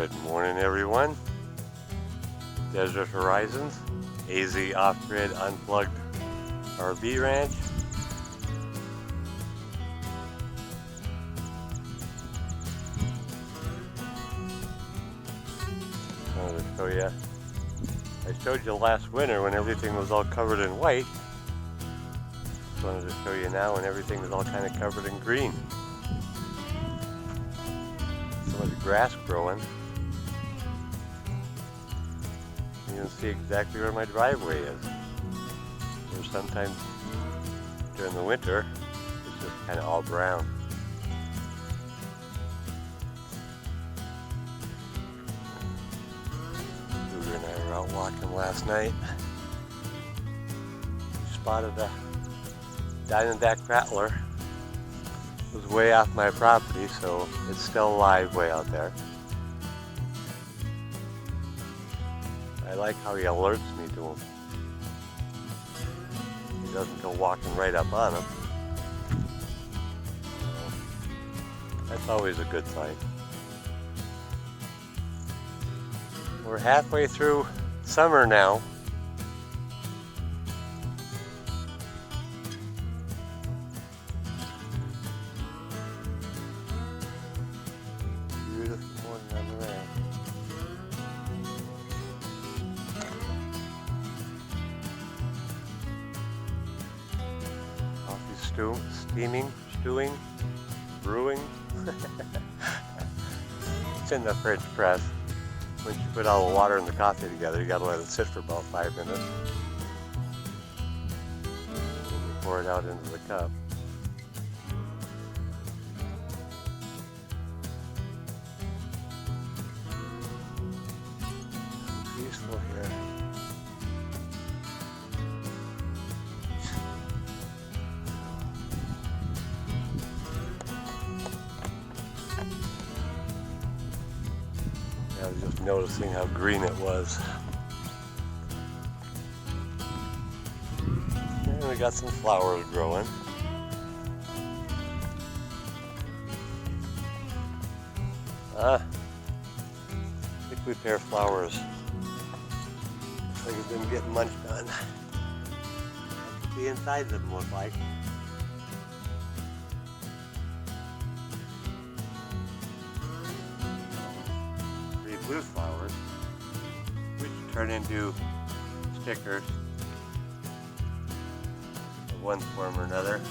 Good morning, everyone. Desert Horizons, AZ Off-Grid Unplugged RV Ranch. I wanted to show you. I showed you last winter when everything was all covered in white. Just wanted to show you now when everything is all kind of covered in green. So much grass growing. You can see exactly where my driveway is. Or sometimes during the winter, it's just kind of all brown. Cougar and I were out walking last night. We spotted a diamondback rattler. It was way off my property, so it's still alive way out there. I like how he alerts me to him. He doesn't go walking right up on him. That's always a good sign. We're halfway through summer now. Beautiful morning on the ranch. Steaming, stewing, brewing. It's in the French press. Once you put all the water and the coffee together, you gotta let it sit for about 5 minutes. Then you pour it out into the cup. So peaceful here. I was just noticing how green it was. And we got some flowers growing. Prickly pear flowers. Looks like it's been getting munched on. That's what the insides of them look like. Blue flowers, which turn into stickers of one form or another.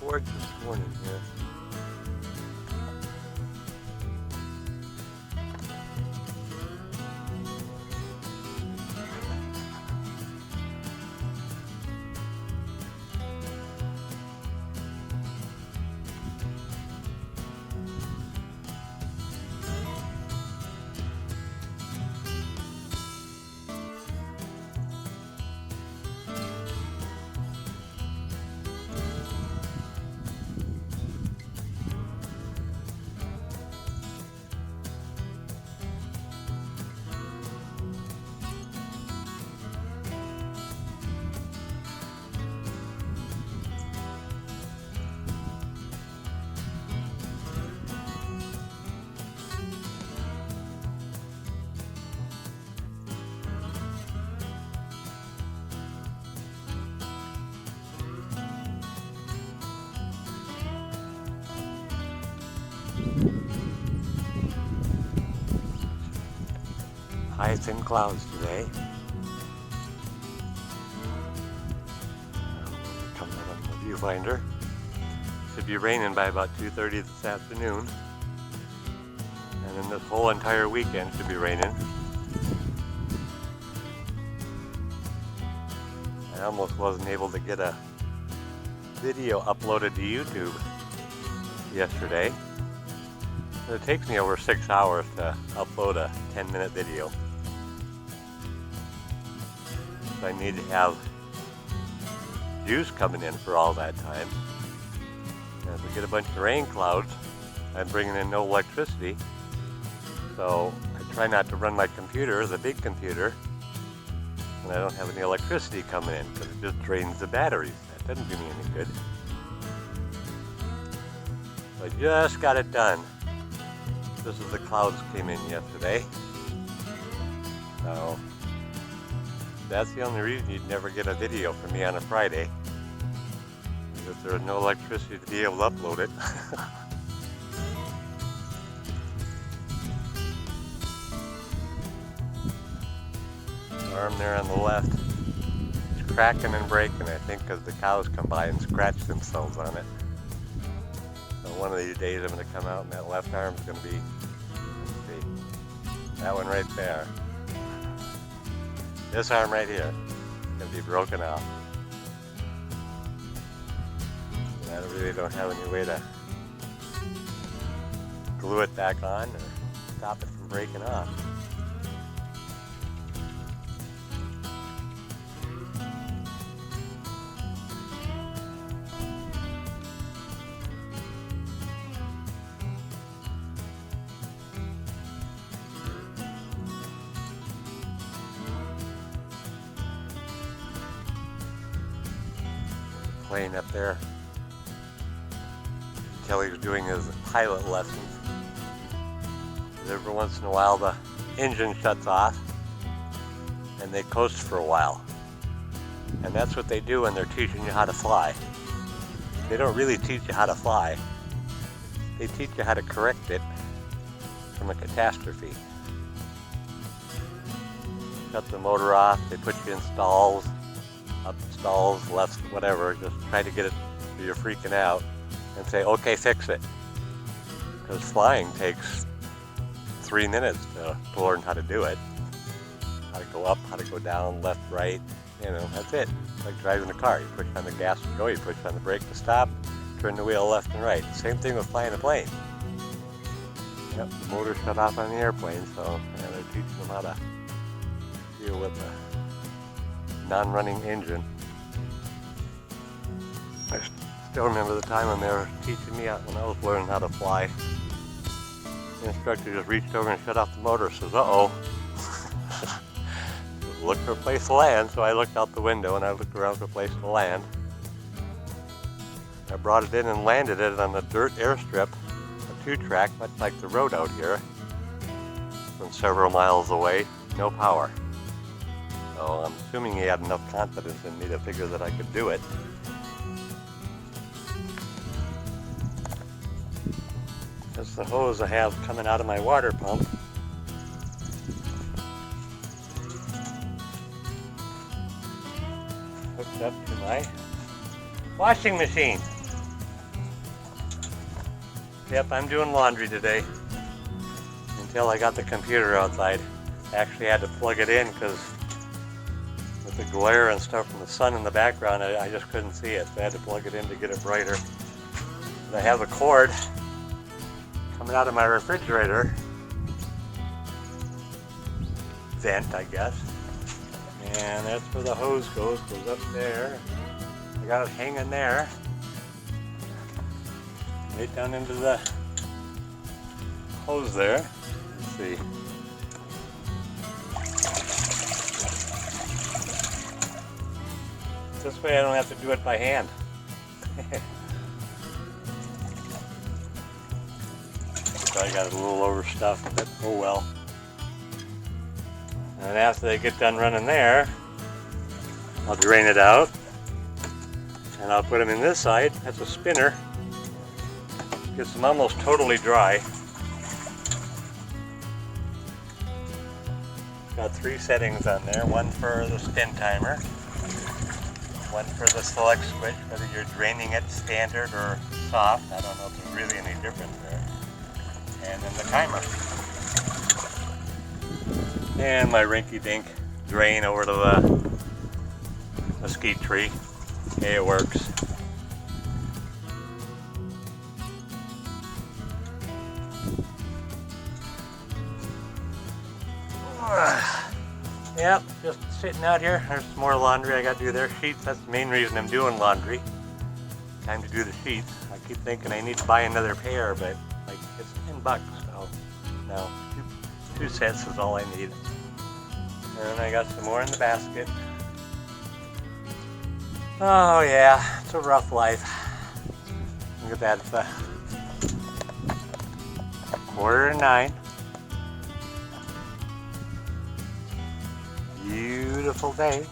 Gorgeous morning here. High thin clouds today. Coming up on the viewfinder. Should be raining by about 2:30 this afternoon. And then this whole entire weekend should be raining. I almost wasn't able to get a video uploaded to YouTube yesterday. It takes me over 6 hours to upload a 10-minute video. So I need to have juice coming in for all that time. And if we get a bunch of rain clouds, I'm bringing in no electricity. So I try not to run my computer, the big computer, when I don't have any electricity coming in, because it just drains the batteries. That doesn't do me any good. So I just got it done. This is the clouds came in yesterday. So that's the only reason you'd never get a video from me on a Friday. Because there's no electricity to be able to upload it. The arm there on the left is cracking and breaking, I think, because the cows come by and scratch themselves on it. So one of these days I'm going to come out and that left arm is going to be, let's see, that one right there. This arm right here is going to be broken off. And I really don't have any way to glue it back on or stop it from breaking off. Plane up there. Kelly's doing his pilot lessons. Every once in a while the engine shuts off and they coast for a while. And that's what they do when they're teaching you how to fly. They don't really teach you how to fly. They teach you how to correct it from a catastrophe. Shut the motor off, they put you in stalls, up stalls, left, whatever, just try to get it so you're freaking out and say, okay, fix it. Because flying takes 3 minutes to learn how to do it. How to go up, how to go down, left, right, that's it. It's like driving a car. You push on the gas to go, you push on the brake to stop, turn the wheel left and right. Same thing with flying a plane. Yep, the motor shut off on the airplane, so they're teaching them how to deal with a non-running engine. I still remember the time when they were teaching me when I was learning how to fly. The instructor just reached over and shut off the motor, says, uh-oh. Look for a place to land, so I looked out the window and I looked around for a place to land. I brought it in and landed it on a dirt airstrip, a 2-track, much like the road out here, from several miles away, no power. So I'm assuming he had enough confidence in me to figure that I could do it. That's the hose I have coming out of my water pump. Hooked up to my washing machine. Yep, I'm doing laundry today. Until I got the computer outside. I actually had to plug it in because with the glare and stuff from the sun in the background, I just couldn't see it. So I had to plug it in to get it brighter. And I have a cord coming out of my refrigerator vent, I guess. And that's where the hose goes up there. I got it hanging there. Right down into the hose there. Let's see. This way I don't have to do it by hand. So I got it a little overstuffed, but oh well. And after they get done running there, I'll drain it out. And I'll put them in this side. That's a spinner. Gets them almost totally dry. Got 3 settings on there. One for the spin timer. One for the select switch, whether you're draining it standard or soft. I don't know if there's really any difference there. And then the timer. And my rinky-dink drain over to the mesquite tree. Hey, it works. Yep, just sitting out here. There's some more laundry I got to do there. Sheets, that's the main reason I'm doing laundry. Time to do the sheets. I keep thinking I need to buy another pair, but like it's $10, so no, two sets is all I need. And I got some more in the basket. Oh yeah, it's a rough life. Look at that, it's a 8:45. Beautiful day.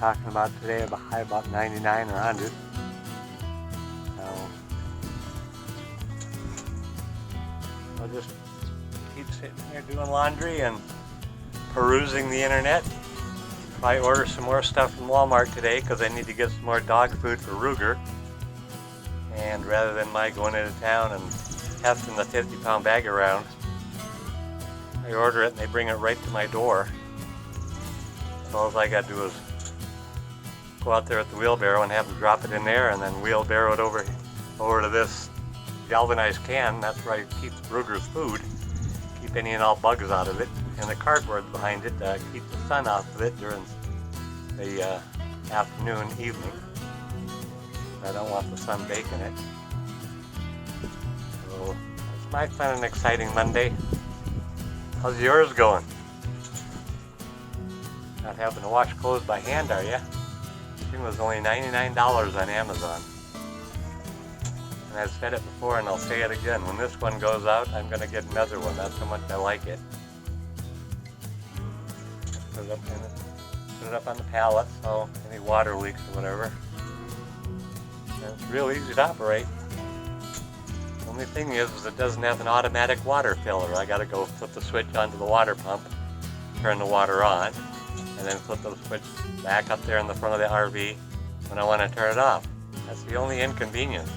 Talking about today about high about 99 or 100. So I'll just keep sitting here doing laundry and perusing the internet. Probably order some more stuff from Walmart today because I need to get some more dog food for Ruger. And rather than my going into town and hefting the 50-pound bag around, I order it and they bring it right to my door. So all I got to do is go out there with the wheelbarrow and have them drop it in there and then wheelbarrow it over to this galvanized can. That's where I keep Ruger's food, keep any and all bugs out of it. And the cardboard behind it keeps the sun off of it during the afternoon, evening. I don't want the sun baking it. So it's my fun and exciting Monday. How's yours going? Not having to wash clothes by hand, are ya? It was only $99 on Amazon. And I've said it before and I'll say it again. When this one goes out, I'm going to get another one. That's how much I like it. Put it up on the pallet, so any water leaks or whatever. And it's real easy to operate. The only thing is it doesn't have an automatic water filler. I got to go flip the switch onto the water pump, turn the water on, and then flip the switch back up there in the front of the RV when I want to turn it off. That's the only inconvenience.